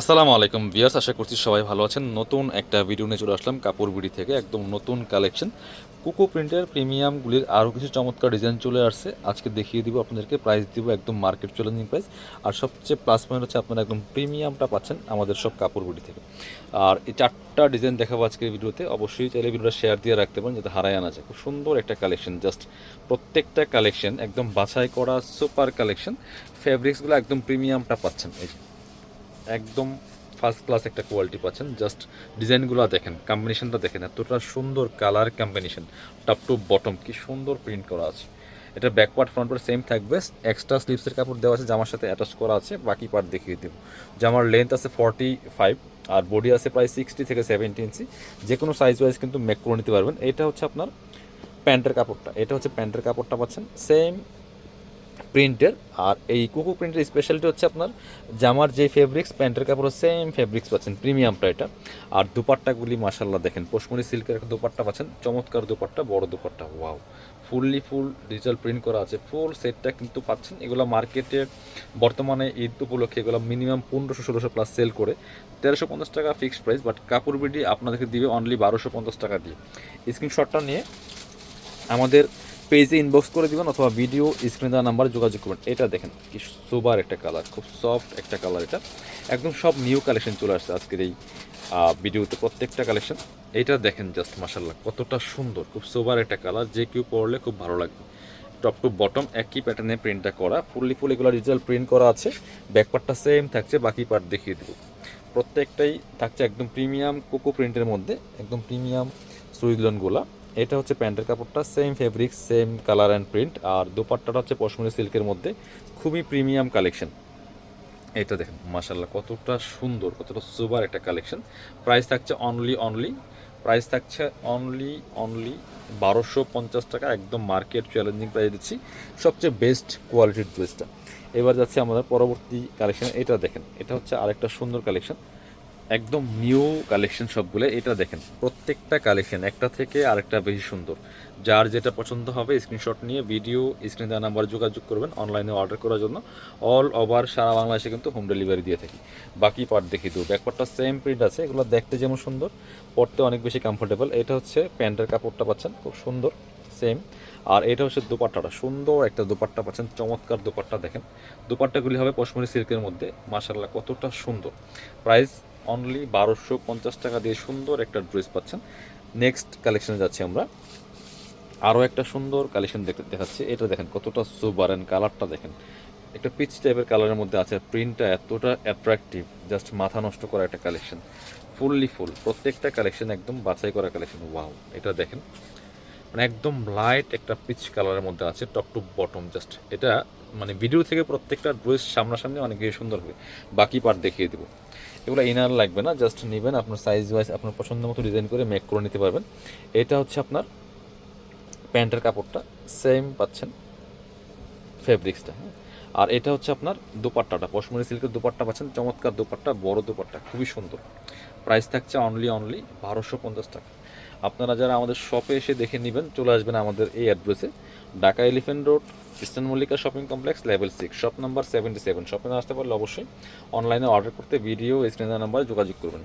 আসসালামু আলাইকুম ভিউয়ার্স, আশা করছি সবাই ভালো আছেন। নতুন একটা ভিডিও নিয়ে চলে আসলাম কাপড় বিডি থেকে, একদম নতুন কালেকশন কুকো প্রিন্টের প্রিমিয়ামগুলির আরও কিছু চমৎকার ডিজাইন চলে আসছে। আজকে দেখিয়ে দিব আপনাদেরকে, প্রাইস দিব একদম মার্কেট চ্যালেঞ্জিং প্রাইস। আর সবচেয়ে প্লাস পয়েন্ট হচ্ছে আপনারা একদম প্রিমিয়ামটা পাচ্ছেন আমাদের সব কাপড় বিডি থেকে। আর এই চারটা ডিজাইন দেখাবো আজকের ভিডিওতে, অবশ্যই চাইলে ভিডিওটা শেয়ার দিয়ে রাখতে পারেন যাতে হারায় আনা যায়। খুব সুন্দর একটা কালেকশন, জাস্ট প্রত্যেকটা কালেকশন একদম বাছাই করা সুপার কালেকশন। ফেব্রিক্সগুলো একদম প্রিমিয়ামটা পাচ্ছেন, এই যে একদম ফার্স্ট ক্লাস একটা কোয়ালিটি পাচ্ছেন। জাস্ট ডিজাইনগুলো দেখেন, কম্বিনেশনটা দেখেন, এতটা সুন্দর colour combination, top to bottom কি সুন্দর প্রিন্ট করা আছে। এটা back part front part same থাকবে, এক্সট্রা স্লিভসের কাপড় দেওয়া আছে, জামার সাথে অ্যাটাচ করা আছে। বাকি পার্ট দেখিয়ে দেবো। জামার লেন্থ আছে 45 আর বডি আছে প্রায় 60 থেকে 70 ইঞ্চি। যে কোনো সাইজ ওয়াইজ কিন্তু মেক করে নিতে পারবেন। এটা হচ্ছে আপনার প্যান্টের কাপড়টা, এটা হচ্ছে প্যান্টের কাপড়টা পাচ্ছেন সেম প্রিন্টের। আর এই কুকু প্রিন্টের স্পেশালিটি হচ্ছে আপনার জামার যে ফেব্রিক্স, প্যান্টের কাপড়ও সেম ফেব্রিক্স পাচ্ছেন, প্রিমিয়ামটা এটা। আর দুপাট্টাগুলি মাশাল্লাহ দেখেন, পশমিনি সিল্কের একটা দুপাট্টা পাচ্ছেন, চমৎকার দুপাট্টা, বড় dupatta, wow. Full digital print করা আছে, ফুল সেটটা কিন্তু পাচ্ছেন। এগুলো মার্কেটে বর্তমানে ঈদ উপলক্ষে এগুলো মিনিমাম 1500-1600 প্লাস সেল করে, 1350 টাকা ফিক্সড প্রাইস। বাট কাপড় বিডি আপনাদেরকে দিবে অনলি 1250 টাকা দিয়ে। স্ক্রিনশটটা নিয়ে আমাদের পেজে ইনবক্স করে দিবেন অথবা ভিডিও স্ক্রিনে দেওয়া নাম্বারে যোগাযোগ করবেন। এটা দেখেন কি সুপার একটা কালার, খুব সফট একটা কালার। এটা একদম সব নিউ কালেকশন চলে আসছে আজকের এই ভিডিওতে, প্রত্যেকটা কালেকশন। এটা দেখেন জাস্ট মাশাল্লাহ কতটা সুন্দর, খুব সুপার একটা কালার, যে কেউ পরলে খুব ভালো লাগবে। টপ টু বটম একই প্যাটার্নে প্রিন্টটা করা, ফুল এগুলো ডিজিটাল প্রিন্ট করা আছে। ব্যাকপার্টটা সেম থাকছে, বাকি পার্ট দেখিয়ে দেবো। প্রত্যেকটাই থাকছে একদম প্রিমিয়াম কোকো প্রিন্টের মধ্যে, একদম প্রিমিয়াম সুইজলনগুলা। এটা হচ্ছে প্যান্টের কাপড়টা, same fabrics, same colour and print. আর দোপাট্টাটা হচ্ছে পশমিনা সিল্কের মধ্যে, খুবই প্রিমিয়াম কালেকশন। এটা দেখেন মাশাল্লাহ কতটা সুন্দর, কতটা সুপার একটা কালেকশন। প্রাইস থাকছে প্রাইস থাকছে অনলি 1250 টাকা, একদম মার্কেট চ্যালেঞ্জিং প্রাইস দিচ্ছি, সবচেয়ে বেস্ট কোয়ালিটির ড্রেসটা। এবার যাচ্ছে আমাদের পরবর্তী কালেকশন। এটা দেখেন, এটা হচ্ছে আরেকটা সুন্দর কালেকশন, একদম নিউ কালেকশন সবগুলো। এটা দেখেন প্রত্যেকটা কালেকশন একটা থেকে আরেকটা বেশি সুন্দর। যার যেটা পছন্দ হবে স্ক্রিনশট নিয়ে ভিডিও স্ক্রিনে দেওয়া নাম্বার যোগাযোগ করবেন অনলাইনে অর্ডার করার জন্য। অল ওভার সারা বাংলাদেশে কিন্তু হোম ডেলিভারি দিয়ে থাকি। বাকি পার্ট দেখিয়ে দেবো। ব্যাকপার্টটা সেম প্রিন্ট আছে, এগুলো দেখতে যেমন সুন্দর, পরতে অনেক বেশি কমফোর্টেবল। এটা হচ্ছে প্যান্টের কাপড়টা পাচ্ছেন, খুব সুন্দর সেম। আর এটা হচ্ছে দুপাট্টাটা, সুন্দর একটা দুপাট্টা পাচ্ছেন, চমৎকার দুপাট্টা দেখেন। দুপাট্টাগুলি হবে পশমিনি সিল্কের মধ্যে, মাশাল্লাহ কতটা সুন্দর। প্রাইস অনলি 1250 টাকা দিয়ে সুন্দর একটা ড্রেস পাচ্ছেন। নেক্সট কালেকশনে যাচ্ছি আমরা, আরও একটা সুন্দর কালেকশন দেখাচ্ছি। এটা দেখেন কতটা সুপার, অ্যান্ড কালারটা দেখেন, একটা পিচ টাইপের কালারের মধ্যে আছে। প্রিন্টটা এতটা অ্যাট্রাকটিভ, জাস্ট মাথা নষ্ট করা একটা কালেকশন। ফুল প্রত্যেকটা কালেকশন একদম বাছাই করা কালেকশন, ওয়াও। এটা দেখেন মানে একদম লাইট একটা পিচ কালারের মধ্যে আছে, টপ টু বটম। জাস্ট এটা মানে ভিডিও থেকে প্রত্যেকটা ড্রেস সামনাসামনি অনেক বেশি সুন্দর হবে। বাকি পার্ট দেখিয়ে দেবো। এগুলো ইনার লাগবে না, জাস্ট নেবেন আপনার সাইজ ওয়াইজ, আপনার পছন্দ মতো ডিজাইন করে মেক করে নিতে পারবেন। এটা হচ্ছে আপনার প্যান্টের কাপড়টা, সেম পাচ্ছেন ফেব্রিক্সটা, হ্যাঁ। আর এটা হচ্ছে আপনার দোপাট্টাটা, পশমিনি সিল্কের দোপাট্টা পাচ্ছেন, চমৎকার দোপাট্টা, বড় দোপাট্টা, খুবই সুন্দর। প্রাইস থাকছে অনলি 1250 টাকা। আপনারা যারা আমাদের শপে এসে দেখে নেবেন, চলে আসবেন আমাদের এই অ্যাড্রেসে, Dhaka elephant road, eastern Mallika shopping complex, level 6, shop number 77। শপে না আসতে পারলে অবশ্যই অনলাইনে অর্ডার করতে ভিডিও স্ক্রিনের নাম্বারে যোগাযোগ করবেন।